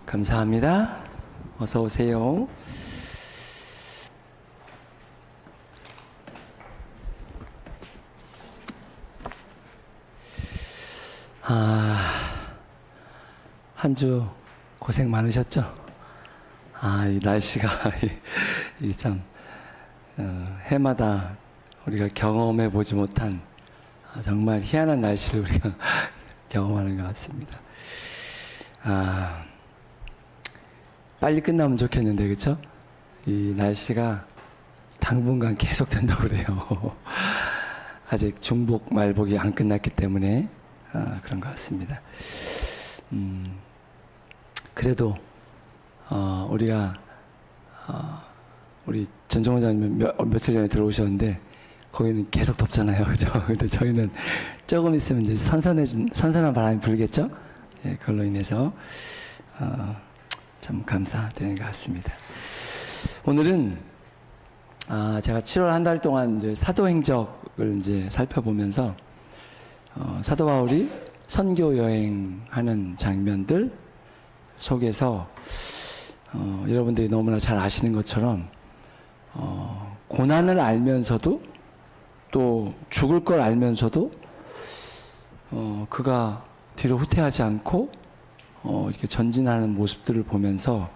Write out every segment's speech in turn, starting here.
감사합니다. 어서 오세요. 한 주 고생 많으셨죠? 이 날씨가 참 해마다 우리가 경험해 보지 못한 정말 희한한 날씨를 우리가 경험하는 것 같습니다. 빨리 끝나면 좋겠는데, 그렇죠? 이 날씨가 당분간 계속 된다고 그래요. 아직 중복 말복이 안 끝났기 때문에 그런 것 같습니다. 그래도 우리가 우리 전종원 장님 며칠 전에 들어오셨는데 거기는 계속 덥잖아요, 그죠? 근데 저희는 조금 있으면 이제 선선한 바람이 불겠죠? 예, 그걸로 인해서 참 감사드리는 것 같습니다. 오늘은 제가 7월 한 달 동안 이제 사도행적을 이제 살펴보면서 사도 바울이 선교 여행하는 장면들 속에서 여러분들이 너무나 잘 아시는 것처럼 고난을 알면서도 또 죽을 걸 알면서도 그가 뒤로 후퇴하지 않고 이렇게 전진하는 모습들을 보면서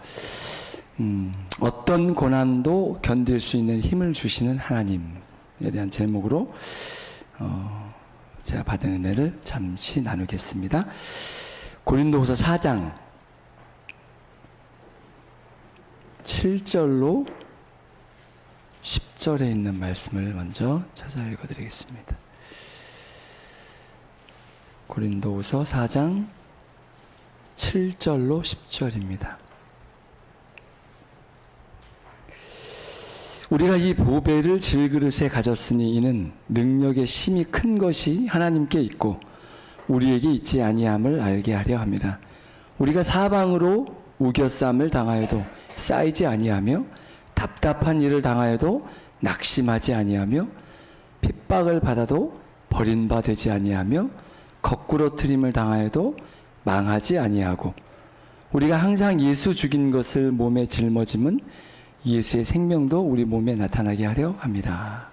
어떤 고난도 견딜 수 있는 힘을 주시는 하나님에 대한 제목으로 제가 받은 은혜를 잠시 나누겠습니다. 고린도후서 4장 7절로 10절에 있는 말씀을 먼저 찾아 읽어드리겠습니다. 고린도후서 4장 7절로 10절입니다. 우리가 이 보배를 질그릇에 가졌으니 이는 능력의 심이 큰 것이 하나님께 있고 우리에게 있지 아니함을 알게 하려 함이라. 우리가 사방으로 우겨쌈을 당하여도 쌓이지 아니하며 답답한 일을 당하여도 낙심하지 아니하며 핍박을 받아도 버린 바 되지 아니하며 거꾸로 트림을 당하여도 망하지 아니하고 우리가 항상 예수 죽인 것을 몸에 짊어짐은 예수의 생명도 우리 몸에 나타나게 하려 합니다.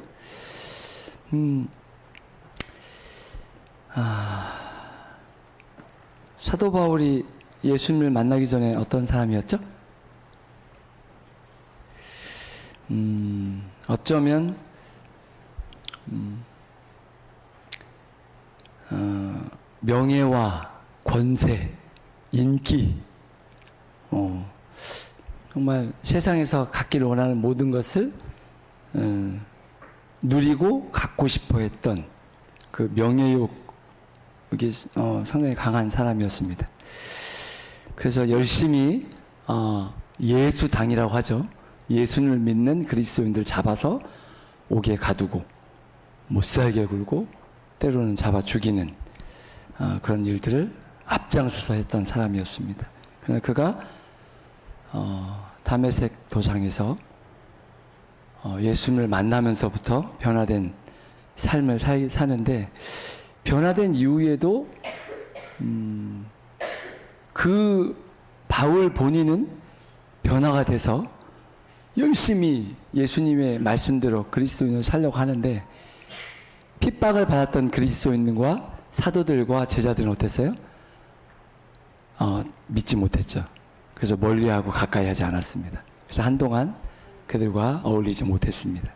사도 바울이 예수님을 만나기 전에 어떤 사람이었죠? 어쩌면 명예와 권세, 인기, 정말 세상에서 갖기를 원하는 모든 것을 누리고 갖고 싶어 했던 그 명예욕이 상당히 강한 사람이었습니다. 그래서 열심히 예수당이라고 하죠. 예수를 믿는 그리스도인들 잡아서 옥에 가두고 못살게 굴고 때로는 잡아 죽이는 그런 일들을 앞장서서 했던 사람이었습니다. 그러나 그가 다메섹 도상에서 예수님을 만나면서부터 변화된 삶을 사는데 변화된 이후에도 그 바울 본인은 변화가 돼서 열심히 예수님의 말씀대로 그리스도인을 살려고 하는데 핍박을 받았던 그리스도인과 사도들과 제자들은 어땠어요? 믿지 못했죠. 그래서 멀리하고 가까이 하지 않았습니다. 그래서 한동안 그들과 어울리지 못했습니다.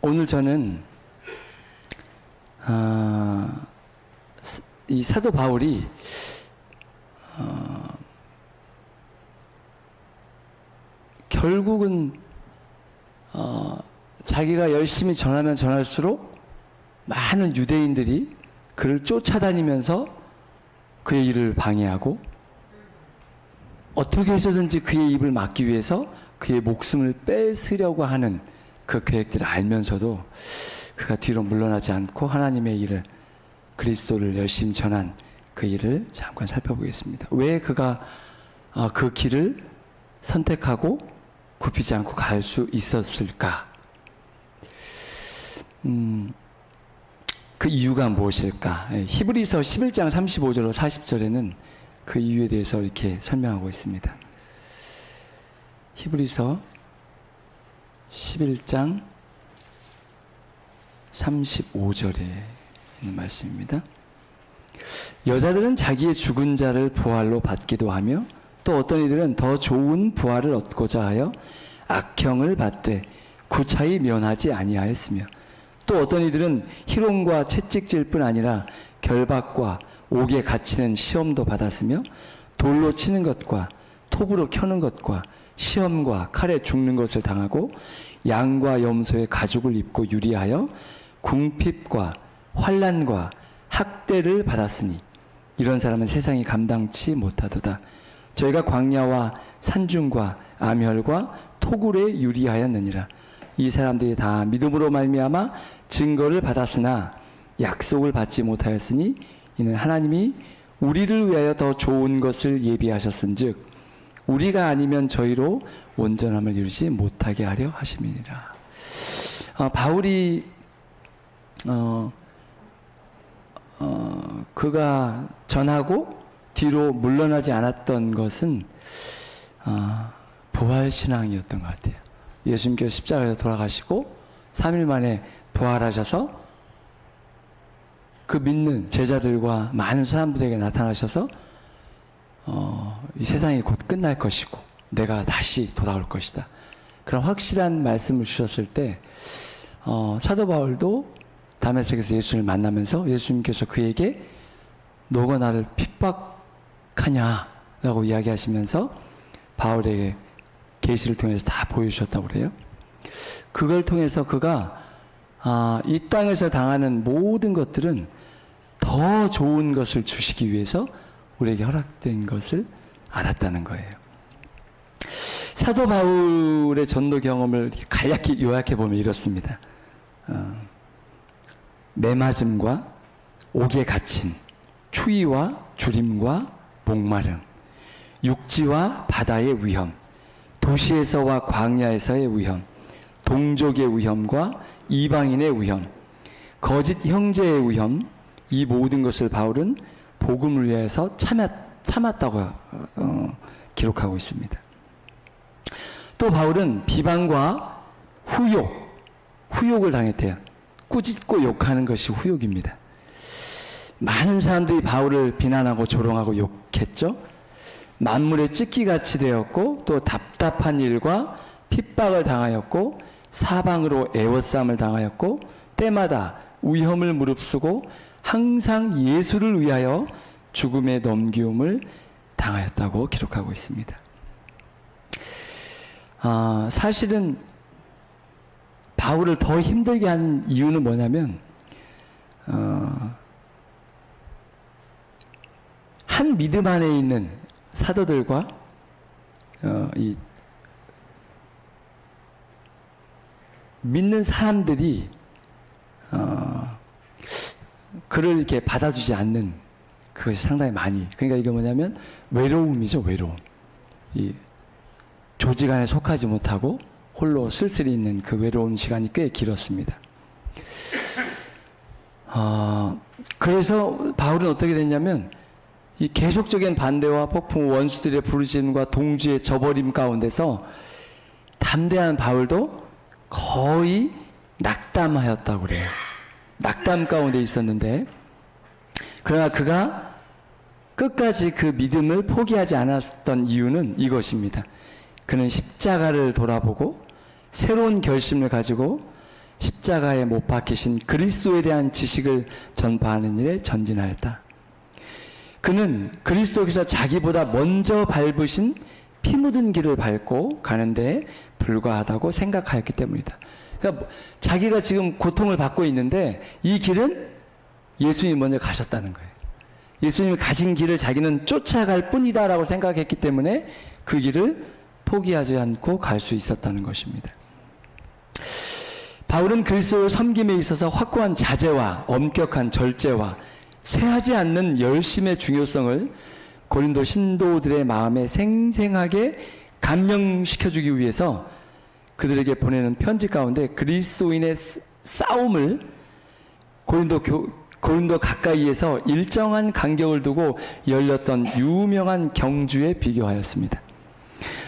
오늘 저는 이 사도 바울이 결국은 자기가 열심히 전하면 전할수록 많은 유대인들이 그를 쫓아다니면서 그의 일을 방해하고 어떻게 해서든지 그의 입을 막기 위해서 그의 목숨을 뺏으려고 하는 그 계획들을 알면서도 그가 뒤로 물러나지 않고 하나님의 일을 그리스도를 열심히 전한 그 일을 잠깐 살펴보겠습니다. 왜 그가 그 길을 선택하고 굽히지 않고 갈 수 있었을까? 그 이유가 무엇일까? 히브리서 11장 35절로 40절에는 그 이유에 대해서 이렇게 설명하고 있습니다. 히브리서 11장 35절에 있는 말씀입니다. 여자들은 자기의 죽은 자를 부활로 받기도 하며 또 어떤 이들은 더 좋은 부활을 얻고자 하여 악형을 받되 구차히 면하지 아니하였으며 또 어떤 이들은 희롱과 채찍질 뿐 아니라 결박과 옥에 갇히는 시험도 받았으며 돌로 치는 것과 톱으로 켜는 것과 시험과 칼에 죽는 것을 당하고 양과 염소의 가죽을 입고 유리하여 궁핍과 환난과 학대를 받았으니 이런 사람은 세상이 감당치 못하도다. 저희가 광야와 산중과 암혈과 토굴에 유리하였느니라. 이 사람들이 다 믿음으로 말미암아 증거를 받았으나 약속을 받지 못하였으니 이는 하나님이 우리를 위하여 더 좋은 것을 예비하셨은즉 우리가 아니면 저희로 온전함을 이루지 못하게 하려 하심이니라. 바울이 그가 전하고 뒤로 물러나지 않았던 것은 부활신앙이었던 것 같아요. 예수님께서 십자가에서 돌아가시고 3일 만에 부활하셔서 그 믿는 제자들과 많은 사람들에게 나타나셔서 이 세상이 곧 끝날 것이고 내가 다시 돌아올 것이다. 그런 확실한 말씀을 주셨을 때 사도 바울도 다메섹에서 예수를 만나면서 예수님께서 그에게 너가 나를 핍박하냐라고 이야기하시면서 바울에게 계시를 통해서 다 보여주셨다고 그래요. 그걸 통해서 그가 이 땅에서 당하는 모든 것들은 더 좋은 것을 주시기 위해서 우리에게 허락된 것을 알았다는 거예요. 사도 바울의 전도 경험을 간략히 요약해 보면 이렇습니다. 매맞음과 옥에 갇힘, 추위와 주림과 목마름, 육지와 바다의 위험, 도시에서와 광야에서의 위험, 동족의 위험과 이방인의 위험, 거짓 형제의 위험, 이 모든 것을 바울은 복음을 위해서 참았다고 기록하고 있습니다. 또 바울은 비방과 후욕을 당했대요. 꾸짖고 욕하는 것이 후욕입니다. 많은 사람들이 바울을 비난하고 조롱하고 욕했죠. 만물의 찢기같이 되었고 또 답답한 일과 핍박을 당하였고 사방으로 애워싸움을 당하였고 때마다 위험을 무릅쓰고 항상 예수를 위하여 죽음의 넘기움을 당하였다고 기록하고 있습니다. 사실은 바울을 더 힘들게 한 이유는 뭐냐면 한 믿음 안에 있는 사도들과 이 믿는 사람들이 그를 이렇게 받아주지 않는 그것이 상당히 많이. 그러니까 이게 뭐냐면 외로움이죠, 외로움. 이 조직 안에 속하지 못하고 홀로 쓸쓸히 있는 그 외로운 시간이 꽤 길었습니다. 그래서 바울은 어떻게 됐냐면 이 계속적인 반대와 폭풍, 원수들의 부르심과 동지의 저버림 가운데서 담대한 바울도 거의 낙담하였다고 그래요. 낙담 가운데 있었는데 그러나 그가 끝까지 그 믿음을 포기하지 않았던 이유는 이것입니다. 그는 십자가를 돌아보고 새로운 결심을 가지고 십자가에 못 박히신 그리스도에 대한 지식을 전파하는 일에 전진하였다. 그는 그리스도께서 자기보다 먼저 밟으신 피 묻은 길을 밟고 가는 데에 불과하다고 생각하였기 때문이다. 그러니까 자기가 지금 고통을 받고 있는데 이 길은 예수님이 먼저 가셨다는 거예요. 예수님이 가신 길을 자기는 쫓아갈 뿐이다라고 생각했기 때문에 그 길을 포기하지 않고 갈 수 있었다는 것입니다. 바울은 그리스도를 섬김에 있어서 확고한 자제와 엄격한 절제와 쇠하지 않는 열심의 중요성을 고린도 신도들의 마음에 생생하게 감명시켜주기 위해서 그들에게 보내는 편지 가운데 그리스도인의 싸움을 고린도 가까이에서 일정한 간격을 두고 열렸던 유명한 경주에 비교하였습니다.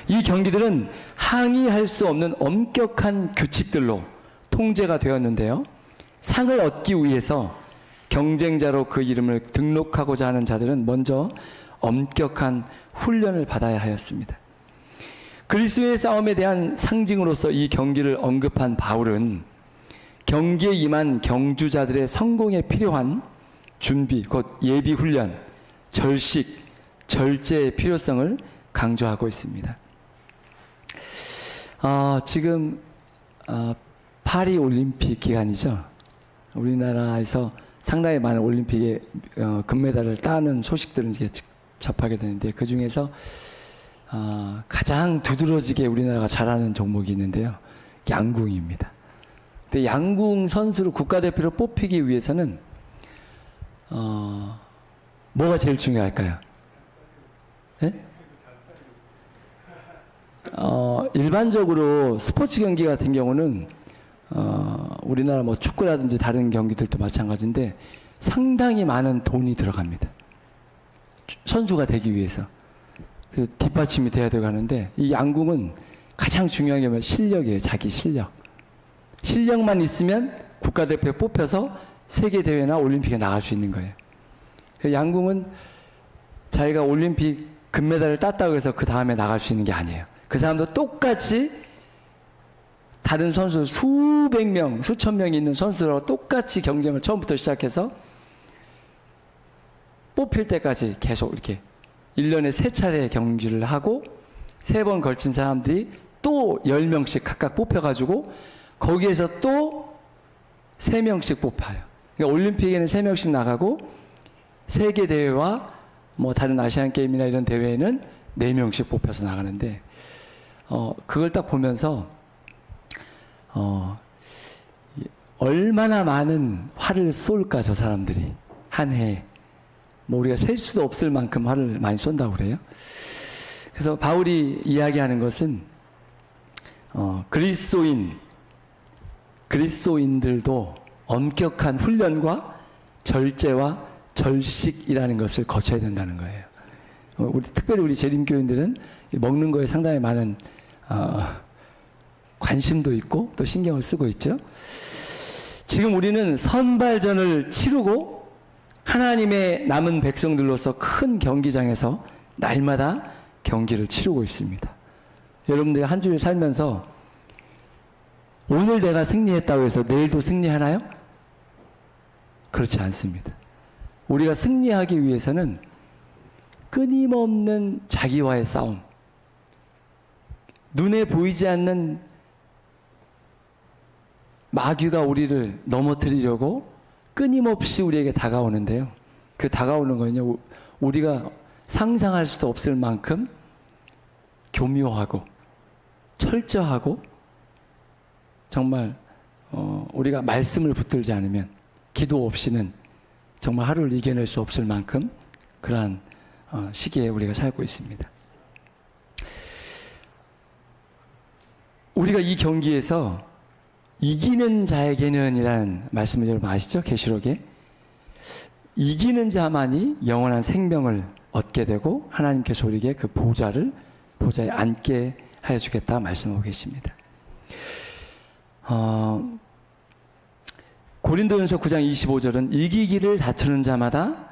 이 경기들은 항의할 수 없는 엄격한 규칙들로 통제가 되었는데요. 상을 얻기 위해서 경쟁자로 그 이름을 등록하고자 하는 자들은 먼저 엄격한 훈련을 받아야 하였습니다. 그리스도의 싸움에 대한 상징으로서 이 경기를 언급한 바울은 경기에 임한 경주자들의 성공에 필요한 준비, 곧 예비 훈련, 절식, 절제의 필요성을 강조하고 있습니다. 지금 파리 올림픽 기간이죠. 우리나라에서 상당히 많은 올림픽에 금메달을 따는 소식들을 이제 접하게 되는데, 그 중에서 가장 두드러지게 우리나라가 잘하는 종목이 있는데요. 양궁입니다. 근데 양궁 선수를 국가대표로 뽑히기 위해서는 뭐가 제일 중요할까요? 네? 일반적으로 스포츠 경기 같은 경우는 우리나라 뭐 축구라든지 다른 경기들도 마찬가지인데 상당히 많은 돈이 들어갑니다. 선수가 되기 위해서. 그래서 뒷받침이 돼야 되고 하는데, 이 양궁은 가장 중요한 게 뭐냐면 실력이에요. 자기 실력. 실력만 있으면 국가대표에 뽑혀서 세계대회나 올림픽에 나갈 수 있는 거예요. 양궁은 자기가 올림픽 금메달을 땄다고 해서 그 다음에 나갈 수 있는 게 아니에요. 그 사람도 똑같이 다른 선수 수백 명, 수천 명이 있는 선수들하고 똑같이 경쟁을 처음부터 시작해서 뽑힐 때까지 계속 이렇게 1년에 3차례 경기를 하고 3번 걸친 사람들이 또 10명씩 각각 뽑혀가지고 거기에서 또 3명씩 뽑아요. 그러니까 올림픽에는 3명씩 나가고 세계대회와 뭐 다른 아시안게임이나 이런 대회에는 4명씩 뽑혀서 나가는데, 그걸 딱 보면서 얼마나 많은 화를 쏠까 저 사람들이 한 해에. 뭐 우리가 셀 수도 없을 만큼 화를 많이 쏜다고 그래요. 그래서 바울이 이야기하는 것은 그리스도인들도 엄격한 훈련과 절제와 절식이라는 것을 거쳐야 된다는 거예요. 특별히 우리 재림교인들은 먹는 거에 상당히 많은 관심도 있고 또 신경을 쓰고 있죠. 지금 우리는 선발전을 치르고 하나님의 남은 백성들로서 큰 경기장에서 날마다 경기를 치르고 있습니다. 여러분들이 한 주를 살면서 오늘 내가 승리했다고 해서 내일도 승리하나요? 그렇지 않습니다. 우리가 승리하기 위해서는 끊임없는 자기와의 싸움, 눈에 보이지 않는 마귀가 우리를 넘어뜨리려고 끊임없이 우리에게 다가오는데요. 그 다가오는 거는요, 우리가 상상할 수도 없을 만큼 교묘하고 철저하고 정말 우리가 말씀을 붙들지 않으면, 기도 없이는 정말 하루를 이겨낼 수 없을 만큼 그러한 시기에 우리가 살고 있습니다. 우리가 이 경기에서 이기는 자에게는 이라는 말씀을 여러분 아시죠? 계시록에 이기는 자만이 영원한 생명을 얻게 되고 하나님께서 우리에게 그 보좌에 앉게 하여 주겠다 말씀하고 계십니다. 고린도전서 9장 25절은 이기기를 다투는 자마다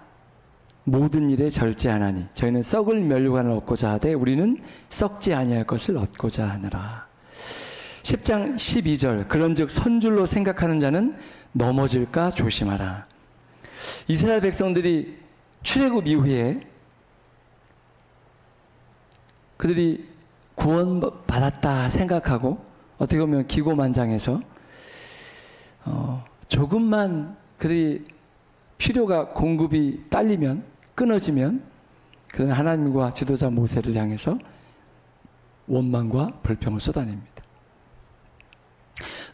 모든 일에 절제하나니 저희는 썩을 면류관을 얻고자 하되 우리는 썩지 아니할 것을 얻고자 하느라. 10장 12절 그런즉 선줄로 생각하는 자는 넘어질까 조심하라. 이스라엘 백성들이 출애굽 이후에 그들이 구원받았다 생각하고 어떻게 보면 기고만장해서 조금만 그들이 필요가 공급이 딸리면 끊어지면 그들은 하나님과 지도자 모세를 향해서 원망과 불평을 쏟아냅니다.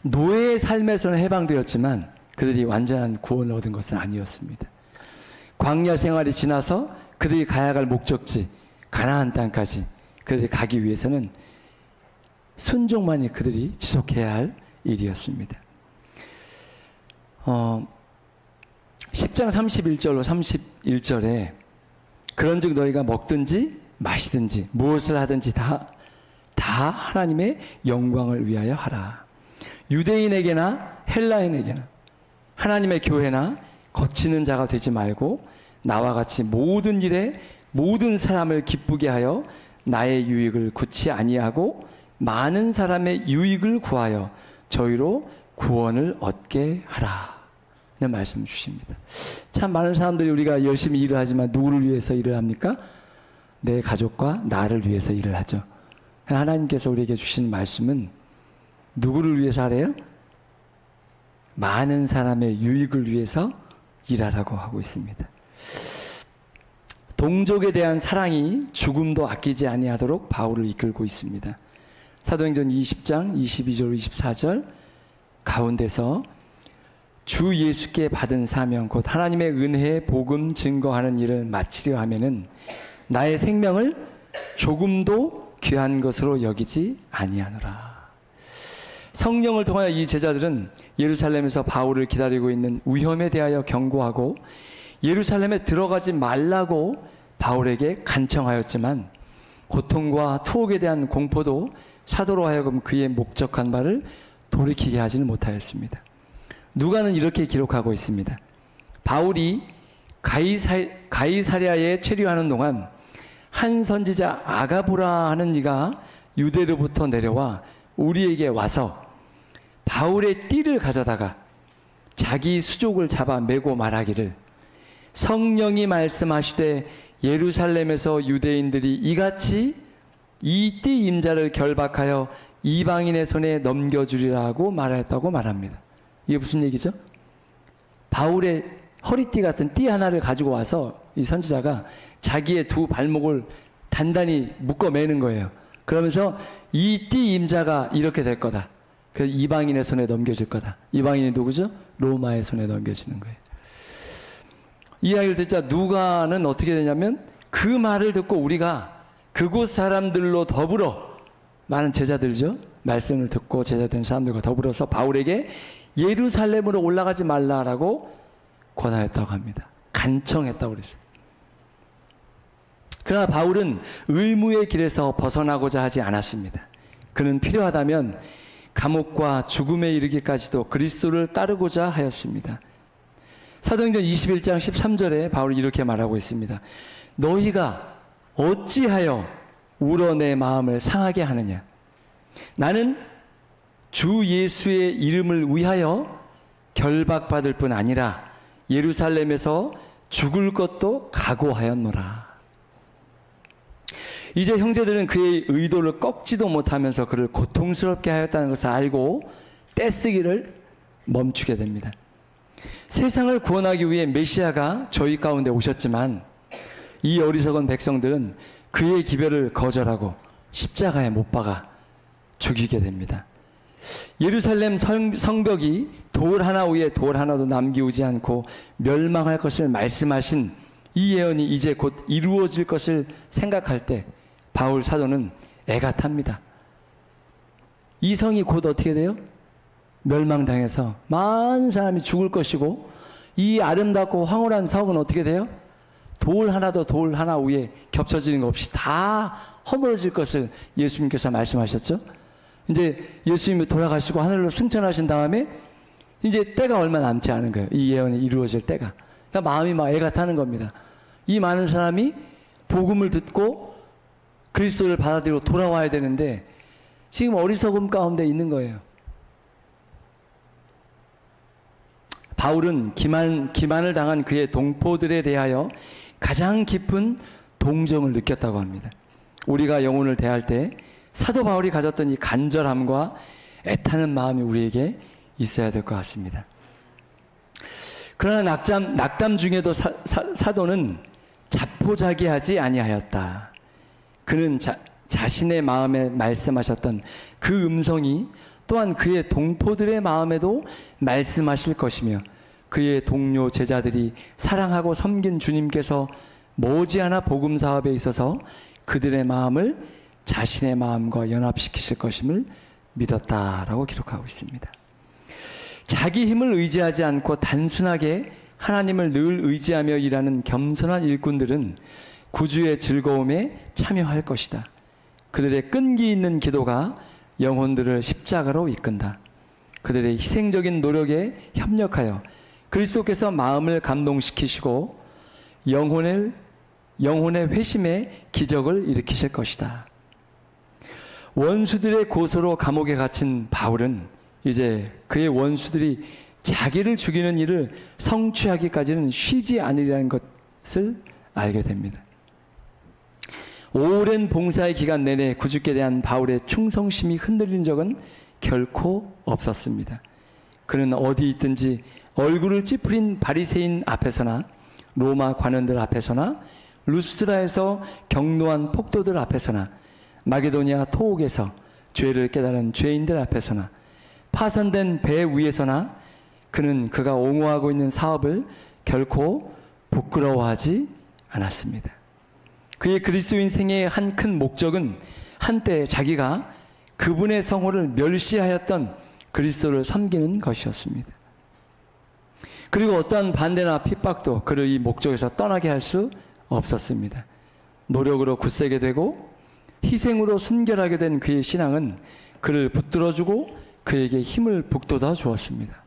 노예의 삶에서는 해방되었지만 그들이 완전한 구원을 얻은 것은 아니었습니다. 광야 생활이 지나서 그들이 가야 할 목적지 가나안 땅까지 그들이 가기 위해서는 순종만이 그들이 지속해야 할 일이었습니다. 10장 31절에 그런즉 너희가 먹든지 마시든지 무엇을 하든지 다 하나님의 영광을 위하여 하라. 유대인에게나 헬라인에게나 하나님의 교회나 거치는 자가 되지 말고 나와 같이 모든 일에 모든 사람을 기쁘게 하여 나의 유익을 구치 아니하고 많은 사람의 유익을 구하여 저희로 구원을 얻게 하라. 이런 말씀 주십니다. 참 많은 사람들이 우리가 열심히 일을 하지만 누구를 위해서 일을 합니까? 내 가족과 나를 위해서 일을 하죠. 하나님께서 우리에게 주신 말씀은 누구를 위해서 하래요? 많은 사람의 유익을 위해서 일하라고 하고 있습니다. 동족에 대한 사랑이 죽음도 아끼지 아니하도록 바울을 이끌고 있습니다. 사도행전 20장 22절 24절 가운데서 주 예수께 받은 사명 곧 하나님의 은혜의 복음 증거하는 일을 마치려 하면은 나의 생명을 조금도 귀한 것으로 여기지 아니하노라. 성령을 통하여 이 제자들은 예루살렘에서 바울을 기다리고 있는 위험에 대하여 경고하고 예루살렘에 들어가지 말라고 바울에게 간청하였지만 고통과 투옥에 대한 공포도 사도로 하여금 그의 목적한 바를 돌이키게 하지는 못하였습니다. 누가는 이렇게 기록하고 있습니다. 바울이 가이사랴에 체류하는 동안 한 선지자 아가보라 하는 이가 유대로부터 내려와 우리에게 와서 바울의 띠를 가져다가 자기 수족을 잡아 메고 말하기를 성령이 말씀하시되 예루살렘에서 유대인들이 이같이 이 띠 임자를 결박하여 이방인의 손에 넘겨주리라고 말하였다고 말합니다. 이게 무슨 얘기죠? 바울의 허리띠 같은 띠 하나를 가지고 와서 이 선지자가 자기의 두 발목을 단단히 묶어 매는 거예요. 그러면서 이 띠 임자가 이렇게 될 거다. 그래서 이방인의 손에 넘겨질 거다. 이방인이 누구죠? 로마의 손에 넘겨지는 거예요. 이 이야기를 듣자 누가는 어떻게 되냐면 그 말을 듣고 우리가 그곳 사람들로 더불어 많은 제자들죠. 말씀을 듣고 제자된 사람들과 더불어서 바울에게 예루살렘으로 올라가지 말라라고 권하였다고 합니다. 간청했다고 그랬어요. 그러나 바울은 의무의 길에서 벗어나고자 하지 않았습니다. 그는 필요하다면 감옥과 죽음에 이르기까지도 그리스도를 따르고자 하였습니다. 사도행전 21장 13절에 바울이 이렇게 말하고 있습니다. 너희가 어찌하여 울어 내 마음을 상하게 하느냐? 나는 주 예수의 이름을 위하여 결박받을 뿐 아니라 예루살렘에서 죽을 것도 각오하였노라. 이제 형제들은 그의 의도를 꺾지도 못하면서 그를 고통스럽게 하였다는 것을 알고 떼쓰기를 멈추게 됩니다. 세상을 구원하기 위해 메시아가 저희 가운데 오셨지만 이 어리석은 백성들은 그의 기별을 거절하고 십자가에 못 박아 죽이게 됩니다. 예루살렘 성벽이 돌 하나 위에 돌 하나도 남기우지 않고 멸망할 것을 말씀하신 이 예언이 이제 곧 이루어질 것을 생각할 때 바울 사도는 애가 탑니다. 이 성이 곧 어떻게 돼요? 멸망당해서 많은 사람이 죽을 것이고 이 아름답고 황홀한 성은 어떻게 돼요? 돌 하나도 돌 하나 위에 겹쳐지는 것 없이 다 허물어질 것을 예수님께서 말씀하셨죠. 이제 예수님이 돌아가시고 하늘로 승천하신 다음에 이제 때가 얼마 남지 않은 거예요. 이 예언이 이루어질 때가. 그러니까 마음이 막 애가 타는 겁니다. 이 많은 사람이 복음을 듣고 그리스도를 받아들이고 돌아와야 되는데 지금 어리석음 가운데 있는 거예요. 바울은 기만을 당한 그의 동포들에 대하여 가장 깊은 동정을 느꼈다고 합니다. 우리가 영혼을 대할 때 사도 바울이 가졌던 이 간절함과 애타는 마음이 우리에게 있어야 될 것 같습니다. 그러나 낙담 중에도 사도는 자포자기하지 아니하였다. 그는 자신의 마음에 말씀하셨던 그 음성이 또한 그의 동포들의 마음에도 말씀하실 것이며 그의 동료 제자들이 사랑하고 섬긴 주님께서 머지않아 복음 사업에 있어서 그들의 마음을 자신의 마음과 연합시키실 것임을 믿었다라고 기록하고 있습니다. 자기 힘을 의지하지 않고 단순하게 하나님을 늘 의지하며 일하는 겸손한 일꾼들은 구주의 즐거움에 참여할 것이다. 그들의 끈기 있는 기도가 영혼들을 십자가로 이끈다. 그들의 희생적인 노력에 협력하여 그리스도께서 마음을 감동시키시고 영혼의 회심에 기적을 일으키실 것이다. 원수들의 고소로 감옥에 갇힌 바울은 이제 그의 원수들이 자기를 죽이는 일을 성취하기까지는 쉬지 않으리라는 것을 알게 됩니다. 오랜 봉사의 기간 내내 구주께 대한 바울의 충성심이 흔들린 적은 결코 없었습니다. 그는 어디 있든지 얼굴을 찌푸린 바리새인 앞에서나 로마 관원들 앞에서나 루스트라에서 경노한 폭도들 앞에서나 마게도니아 토옥에서 죄를 깨달은 죄인들 앞에서나 파손된 배 위에서나 그는 그가 옹호하고 있는 사업을 결코 부끄러워하지 않았습니다. 그의 그리스도인 생애의 한 큰 목적은 한때 자기가 그분의 성호를 멸시하였던 그리스도를 섬기는 것이었습니다. 그리고 어떠한 반대나 핍박도 그를 이 목적에서 떠나게 할 수 없었습니다. 노력으로 굳세게 되고 희생으로 순결하게 된 그의 신앙은 그를 붙들어주고 그에게 힘을 북돋아 주었습니다.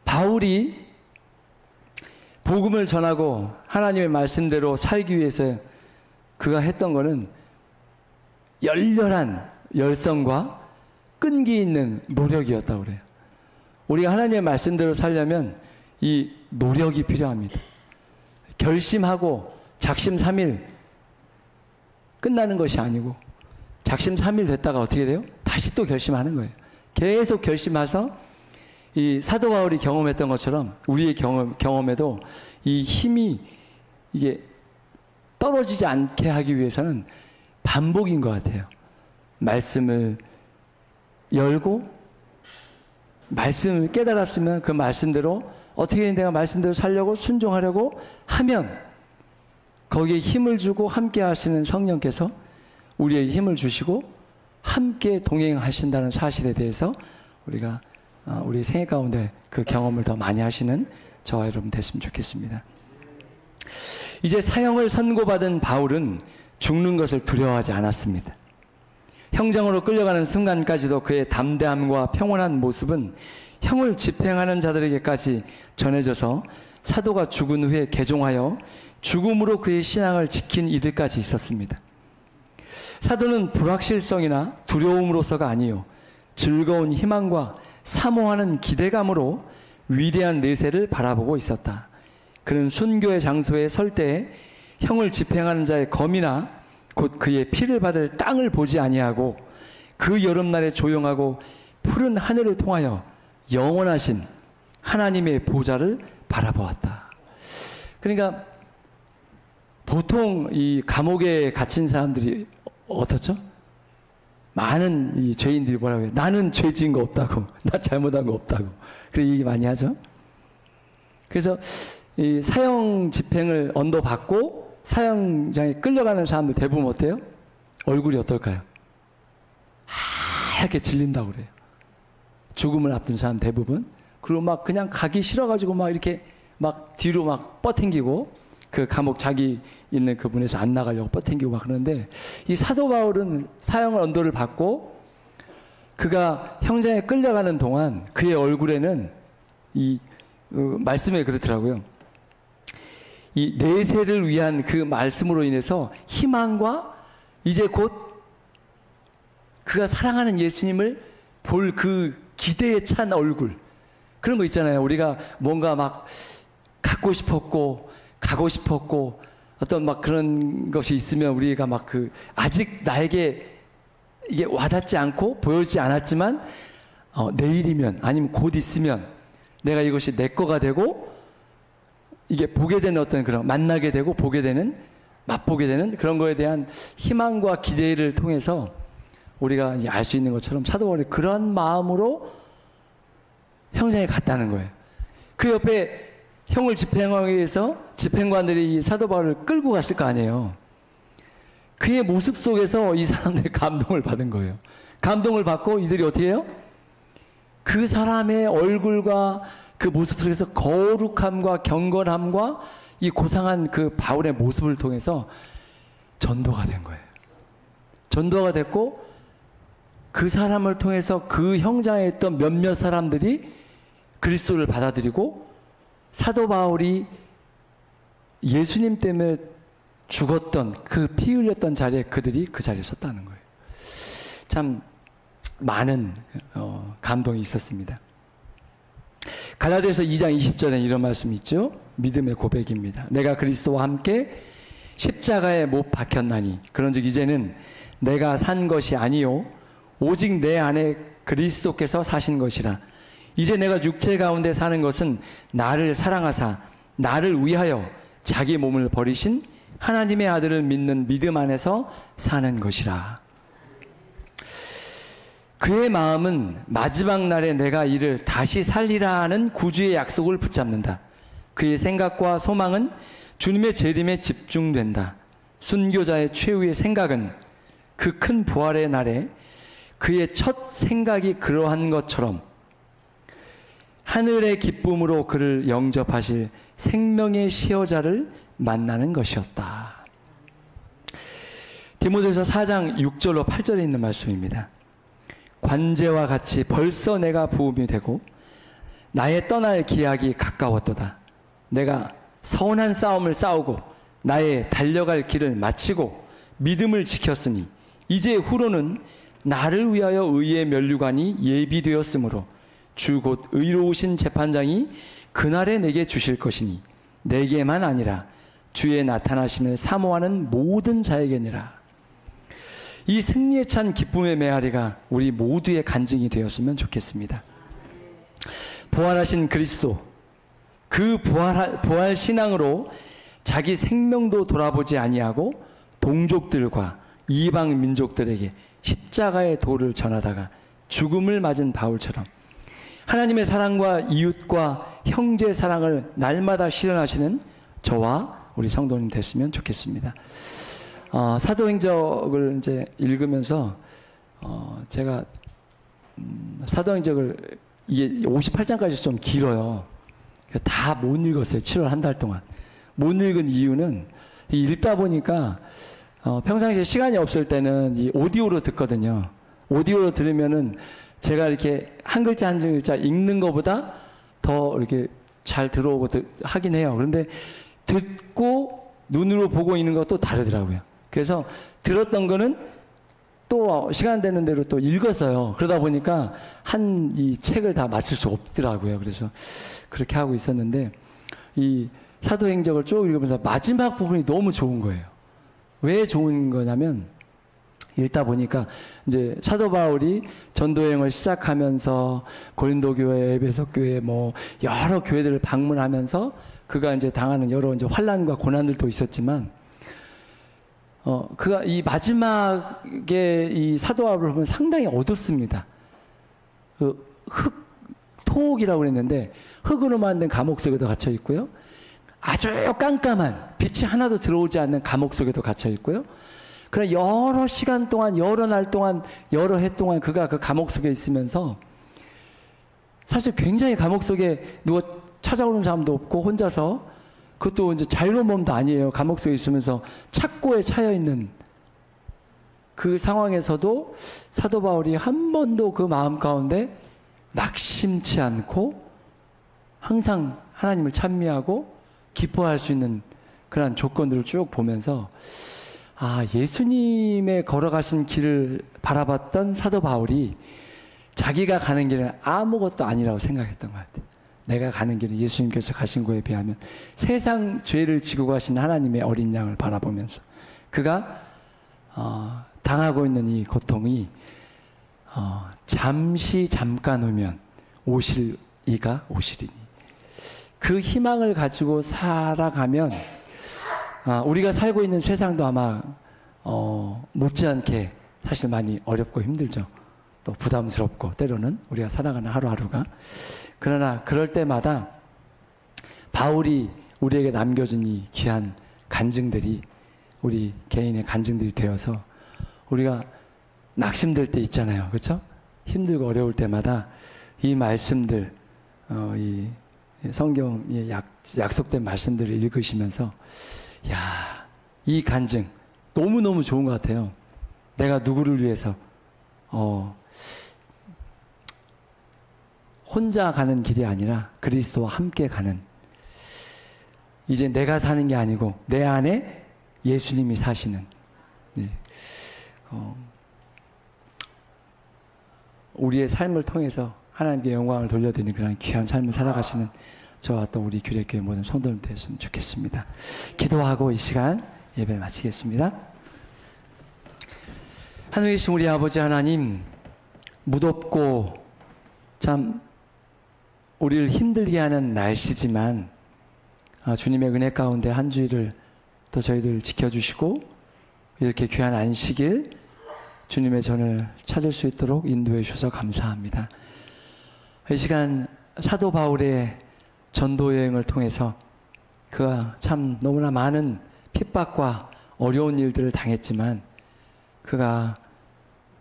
바울이 복음을 전하고 하나님의 말씀대로 살기 위해서 그가 했던 것은 열렬한 열성과 끈기 있는 노력이었다고 그래요. 우리가 하나님의 말씀대로 살려면 이 노력이 필요합니다. 결심하고 작심삼일 끝나는 것이 아니고 작심삼일 됐다가 어떻게 돼요? 다시 또 결심하는 거예요. 계속 결심해서 이 사도 바울이 경험했던 것처럼 우리의 경험에도 이 힘이 이게 떨어지지 않게 하기 위해서는 반복인 것 같아요. 말씀을 열고 말씀을 깨달았으면 그 말씀대로 어떻게 내가 말씀대로 살려고 순종하려고 하면 거기에 힘을 주고 함께 하시는 성령께서 우리에게 힘을 주시고 함께 동행하신다는 사실에 대해서 우리가 우리 생애 가운데 그 경험을 더 많이 하시는 저와 여러분 됐으면 좋겠습니다. 이제 사형을 선고받은 바울은 죽는 것을 두려워하지 않았습니다. 형장으로 끌려가는 순간까지도 그의 담대함과 평온한 모습은 형을 집행하는 자들에게까지 전해져서 사도가 죽은 후에 개종하여 죽음으로 그의 신앙을 지킨 이들까지 있었습니다. 사도는 불확실성이나 두려움으로서가 아니요 즐거운 희망과 사모하는 기대감으로 위대한 내세를 바라보고 있었다. 그는 순교의 장소에 설 때에 형을 집행하는 자의 검이나 곧 그의 피를 받을 땅을 보지 아니하고 그 여름날에 조용하고 푸른 하늘을 통하여 영원하신 하나님의 보좌를 바라보았다. 그러니까 보통 이 감옥에 갇힌 사람들이 어떻죠? 많은 이 죄인들이 뭐라고 해요? 나는 죄 지은 거 없다고, 나 잘못한 거 없다고. 그런 얘기 많이 하죠. 그래서 이 사형 집행을 언도받고 사형장에 끌려가는 사람들 대부분 어때요? 얼굴이 어떨까요? 하얗게 질린다고 그래요. 죽음을 앞둔 사람 대부분. 그리고 막 그냥 가기 싫어가지고 막 이렇게 막 뒤로 막 뻗탱기고 그 감옥 자기 있는 그분에서 안 나가려고 뻗탱기고 막 그러는데 이 사도 바울은 사형을 언도를 받고 그가 형장에 끌려가는 동안 그의 얼굴에는 이 말씀에 그렇더라고요. 이 내세를 위한 그 말씀으로 인해서 희망과 이제 곧 그가 사랑하는 예수님을 볼 그 기대에 찬 얼굴 그런 거 있잖아요. 우리가 뭔가 막 갖고 싶었고 가고 싶었고 어떤 막 그런 것이 있으면 우리가 막 그 아직 나에게 이게 와닿지 않고 보여지지 않았지만 내일이면 아니면 곧 있으면 내가 이것이 내 거가 되고 이게 보게 되는 어떤 그런 만나게 되고 보게 되는 맛보게 되는 그런 거에 대한 희망과 기대를 통해서 우리가 알 수 있는 것처럼 사도 바울이 그런 마음으로 형장에 갔다는 거예요. 그 옆에 형을 집행하기 위해서 집행관들이 이 사도 바울을 끌고 갔을 거 아니에요. 그의 모습 속에서 이 사람들이 감동을 받은 거예요. 감동을 받고 이들이 어떻게 해요? 그 사람의 얼굴과 그 모습 속에서 거룩함과 경건함과 이 고상한 그 바울의 모습을 통해서 전도가 된 거예요. 전도가 됐고 그 사람을 통해서 그 형장에 있던 몇몇 사람들이 그리스도를 받아들이고 사도 바울이 예수님 때문에 죽었던 그 피 흘렸던 자리에 그들이 그 자리에 섰다는 거예요. 참 많은 감동이 있었습니다. 갈라디아서 2장 20절에 이런 말씀이 있죠. 믿음의 고백입니다. 내가 그리스도와 함께 십자가에 못 박혔나니 그런즉 이제는 내가 산 것이 아니요 오직 내 안에 그리스도께서 사신 것이라. 이제 내가 육체 가운데 사는 것은 나를 사랑하사 나를 위하여 자기 몸을 버리신 하나님의 아들을 믿는 믿음 안에서 사는 것이라. 그의 마음은 마지막 날에 내가 이를 다시 살리라 하는 구주의 약속을 붙잡는다. 그의 생각과 소망은 주님의 재림에 집중된다. 순교자의 최후의 생각은 그 큰 부활의 날에 그의 첫 생각이 그러한 것처럼 하늘의 기쁨으로 그를 영접하실 생명의 시효자를 만나는 것이었다. 디모데서 4장 6절로 8절에 있는 말씀입니다. 관제와 같이 벌써 내가 부음이 되고 나의 떠날 기약이 가까웠도다. 내가 선한 싸움을 싸우고 나의 달려갈 길을 마치고 믿음을 지켰으니 이제 후로는 나를 위하여 의의 면류관이 예비되었으므로 주 곧 의로우신 재판장이 그날에 내게 주실 것이니 내게만 아니라 주의 나타나심을 사모하는 모든 자에게니라. 이 승리에 찬 기쁨의 메아리가 우리 모두의 간증이 되었으면 좋겠습니다. 부활하신 그리스도, 그 부활 신앙으로 자기 생명도 돌아보지 아니하고 동족들과 이방 민족들에게 십자가의 도를 전하다가 죽음을 맞은 바울처럼 하나님의 사랑과 이웃과 형제 사랑을 날마다 실현하시는 저와 우리 성도님 됐으면 좋겠습니다. 사도행적을 이제 읽으면서 제가 사도행적을 이게 58장까지 좀 길어요. 다 못 읽었어요. 7월 한 달 동안. 못 읽은 이유는 읽다 보니까 평상시에 시간이 없을 때는 이 오디오로 듣거든요. 오디오로 들으면은 제가 이렇게 한 글자 한 글자 읽는 것보다 더 이렇게 잘 들어오고 하긴 해요. 그런데 듣고 눈으로 보고 있는 것도 다르더라고요. 그래서 들었던 거는 또 시간 되는 대로 또 읽었어요. 그러다 보니까 한 이 책을 다 맞출 수 없더라고요. 그래서 그렇게 하고 있었는데 이 사도행적을 쭉 읽으면서 마지막 부분이 너무 좋은 거예요. 왜 좋은 거냐면 읽다 보니까 이제 사도 바울이 전도여행을 시작하면서 고린도 교회, 에베소 교회 뭐 여러 교회들을 방문하면서 그가 이제 당하는 여러 이제 환난과 고난들도 있었지만 그가 이 마지막에 이 사도 바울을 보면 상당히 어둡습니다. 그 토옥이라고 그랬는데 흙으로 만든 감옥 속에도 갇혀 있고요. 아주 깜깜한 빛이 하나도 들어오지 않는 감옥 속에도 갇혀 있고요. 그러나 여러 시간 동안, 여러 날 동안, 여러 해 동안 그가 그 감옥 속에 있으면서 사실 굉장히 감옥 속에 누가 찾아오는 사람도 없고 혼자서 그것도 이제 자유로운 몸도 아니에요. 감옥 속에 있으면서 착고에 차여 있는 그 상황에서도 사도 바울이 한 번도 그 마음 가운데 낙심치 않고 항상 하나님을 찬미하고 기뻐할 수 있는 그런 조건들을 쭉 보면서 예수님의 걸어가신 길을 바라봤던 사도 바울이 자기가 가는 길은 아무것도 아니라고 생각했던 것 같아요. 내가 가는 길은 예수님께서 가신 거에 비하면 세상 죄를 지고 가신 하나님의 어린 양을 바라보면서 그가 당하고 있는 이 고통이 잠깐 오면 오실 이가 오시리니 그 희망을 가지고 살아가면 우리가 살고 있는 세상도 아마 못지않게 사실 많이 어렵고 힘들죠. 또 부담스럽고 때로는 우리가 살아가는 하루하루가. 그러나 그럴 때마다 바울이 우리에게 남겨준 이 귀한 간증들이 우리 개인의 간증들이 되어서 우리가 낙심될 때 있잖아요. 그렇죠? 힘들고 어려울 때마다 이 말씀들 이 성경의 약속된 말씀들을 읽으시면서 야, 이 간증 너무너무 좋은 것 같아요. 내가 누구를 위해서 혼자 가는 길이 아니라 그리스도와 함께 가는, 이제 내가 사는 게 아니고 내 안에 예수님이 사시는, 우리의 삶을 통해서 하나님께 영광을 돌려드리는 그런 귀한 삶을 살아가시는 저와 또 우리 규례교회 모든 성도님 되었으면 좋겠습니다. 기도하고 이 시간 예배를 마치겠습니다. 하늘에 계신 우리 아버지 하나님, 무덥고 참 우리를 힘들게 하는 날씨지만 주님의 은혜 가운데 한 주일을 또 저희들 지켜주시고 이렇게 귀한 안식일 주님의 전을 찾을 수 있도록 인도해 주셔서 감사합니다. 이 시간 사도 바울의 전도 여행을 통해서 그가 참 너무나 많은 핍박과 어려운 일들을 당했지만 그가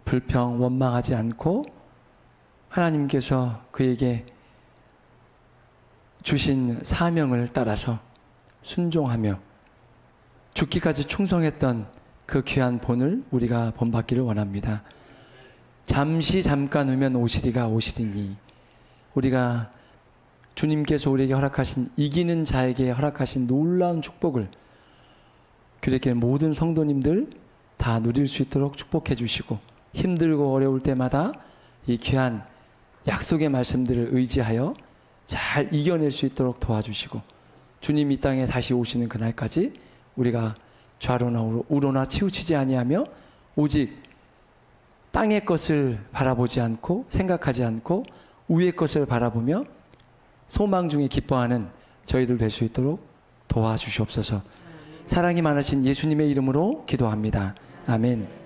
불평, 원망하지 않고 하나님께서 그에게 주신 사명을 따라서 순종하며 죽기까지 충성했던 그 귀한 본을 우리가 본받기를 원합니다. 잠깐 후면 오시리가 오시리니, 우리가 주님께서 우리에게 허락하신, 이기는 자에게 허락하신 놀라운 축복을 교회의 모든 성도님들 다 누릴 수 있도록 축복해 주시고, 힘들고 어려울 때마다 이 귀한 약속의 말씀들을 의지하여 잘 이겨낼 수 있도록 도와주시고, 주님 이 땅에 다시 오시는 그날까지 우리가 좌로나 우로나 치우치지 아니하며 오직 땅의 것을 바라보지 않고 생각하지 않고 위의 것을 바라보며 소망 중에 기뻐하는 저희들 될 수 있도록 도와주시옵소서. 사랑이 많으신 예수님의 이름으로 기도합니다. 아멘.